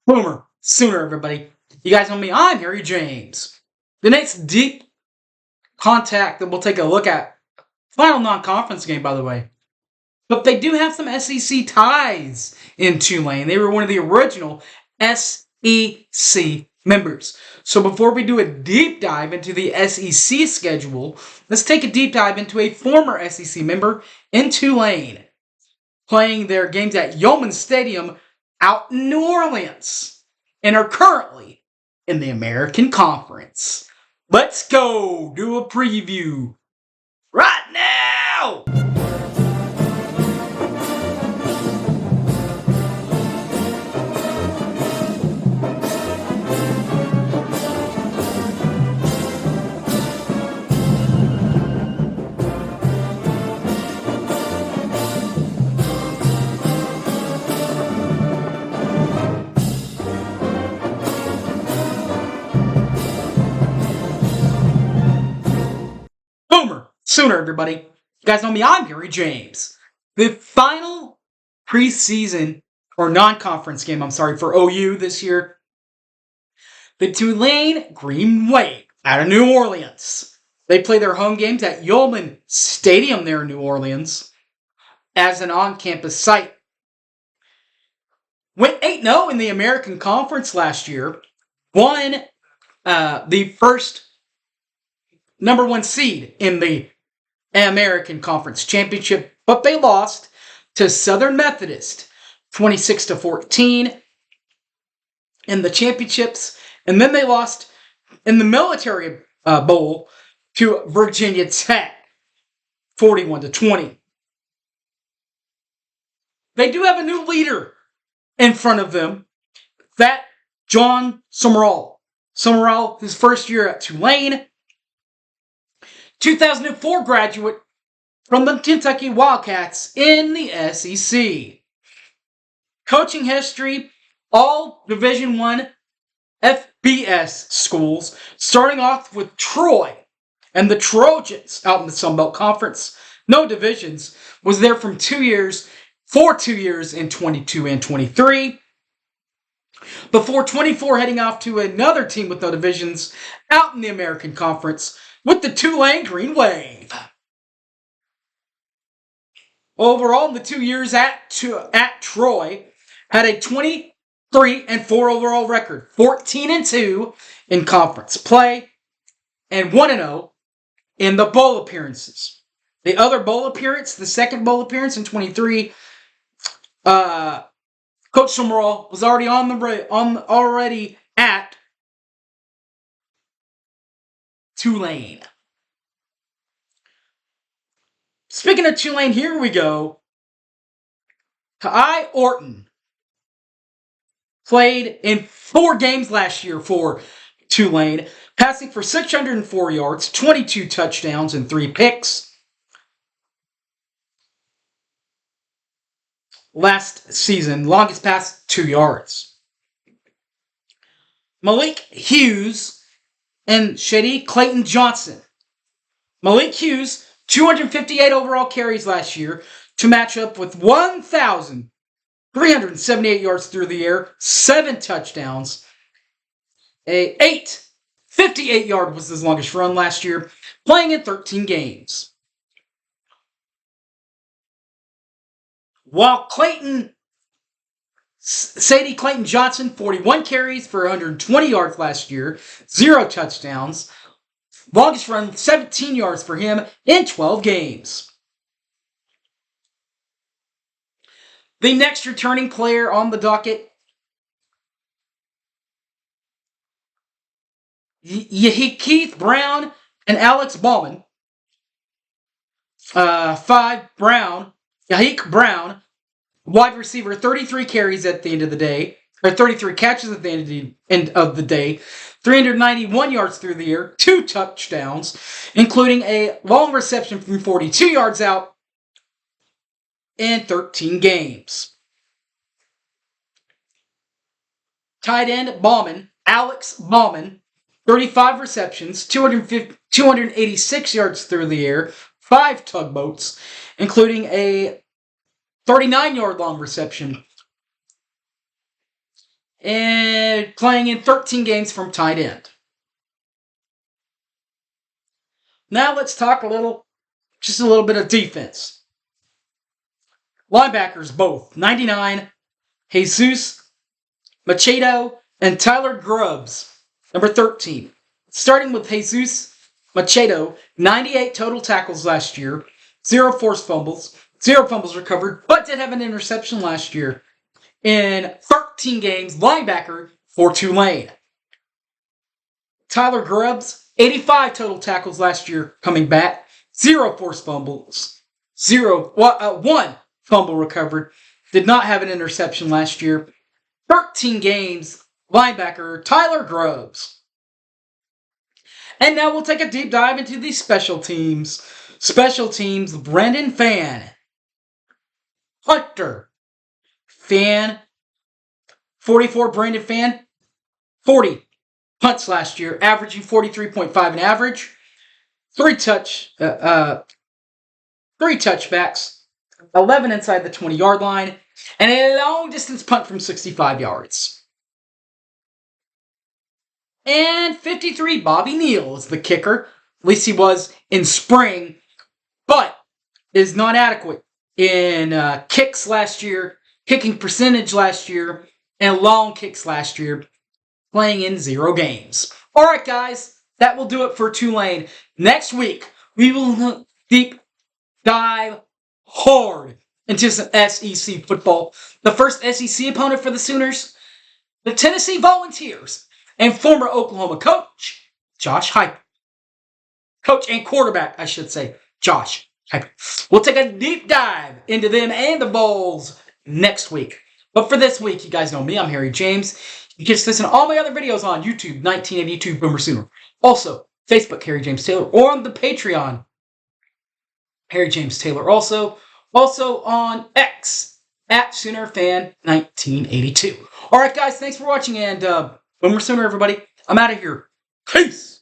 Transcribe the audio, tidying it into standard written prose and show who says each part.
Speaker 1: Boomer, Sooner, everybody. You guys know me, I'm Harry James. The next deep contact that we'll take a look at, final non-conference game, by the way. But they do have some SEC ties in Tulane. They were one of the original SEC members. So before we do a deep dive into the SEC schedule, let's take a deep dive into a former SEC member in Tulane, playing their games at Yeoman Stadium out in New Orleans, and are currently in the American Conference. Let's go do a preview right now! Boomer, Sooner, everybody. You guys know me, I'm Harry James. The final preseason, or non-conference game, for OU this year. The Tulane Green Wave out of New Orleans. They play their home games at Yeoman Stadium there in New Orleans as an on-campus site. Went 8-0 in the American Conference last year. Won the first number one seed in the American Conference Championship, but they lost to Southern Methodist 26-14 in the championships, and then they lost in the Military Bowl to Virginia Tech 41-20. They do have a new leader in front of them, that John Summerall. Summerall, his first year at Tulane, 2004 graduate from the Kentucky Wildcats in the SEC. Coaching history, all Division I FBS schools, starting off with Troy and the Trojans out in the Sun Belt Conference. No divisions. Was there for 2 years in 22 and 23. Before 24 heading off to another team with no divisions out in the American Conference with the Tulane Green Wave. Overall, in the 2 years at Troy, had a 23-4 overall record, 14-2 in conference play, and 1-0 in the bowl appearances. The other bowl appearance, the second bowl appearance in 23, Coach Summerall was already at Tulane. Speaking of Tulane, here we go. Kai Orton played in 4 games last year for Tulane, passing for 604 yards, 22 touchdowns, and 3 picks. Last season, longest pass, 2 yards. Malik Hughes and Shady Clayton Johnson. Malik Hughes, 258 overall carries last year to match up with 1,378 yards through the air, 7 touchdowns. 58-yard was his longest run last year, playing in 13 games. While Sadie Clayton Johnson, 41 carries for 120 yards last year, 0 touchdowns. Longest run, 17 yards for him in 12 games. The next returning player on the docket, Keith Brown and Alex Bauman. Yahik Brown, wide receiver, 33 carries at the end of the day, or 33 catches at the end of the day, 391 yards through the air, 2 touchdowns, including a long reception from 42 yards out in 13 games. Tight end Bauman, Alex Bauman, 35 receptions, 286 yards through the air, 5 tugboats, including a 39-yard long reception and playing in 13 games from tight end. Now let's talk just a little bit of defense. Linebackers both, 99, Jesus Machado and Tyler Grubbs, number 13. Starting with Jesus Machado, 98 total tackles last year, 0 forced fumbles, 0 fumbles recovered, but did have an interception last year in 13 games, linebacker for Tulane. Tyler Grubbs, 85 total tackles last year coming back, 0 forced fumbles, 1 fumble recovered, did not have an interception last year. 13 games, linebacker Tyler Grubbs. And now we'll take a deep dive into the special teams. Special teams, Brendan Fan, Hunter, Fan, 44 Brandon Fan, 40 punts last year, averaging 43.5 an average, 3 touchbacks, 11 inside the 20-yard line, and a long-distance punt from 65 yards. And 53, Bobby Neal is the kicker. At least he was in spring, but is not adequate in kicks last year, kicking percentage last year, and long kicks last year, playing in 0 games. All right, guys, that will do it for Tulane. Next week, we will deep dive hard into some SEC football. The first SEC opponent for the Sooners, the Tennessee Volunteers, and former Oklahoma coach, Josh Heupel. Coach and quarterback, I should say, Josh Heupel. We'll take a deep dive into them and the Vols next week. But for this week, you guys know me, I'm Harry James. You can just listen to all my other videos on YouTube, 1982 Boomer Sooner. Also, Facebook, Harry James Taylor, or on the Patreon, Harry James Taylor. Also on X, at SoonerFan1982. All right, guys, thanks for watching, and Boomer Sooner, everybody. I'm out of here. Peace!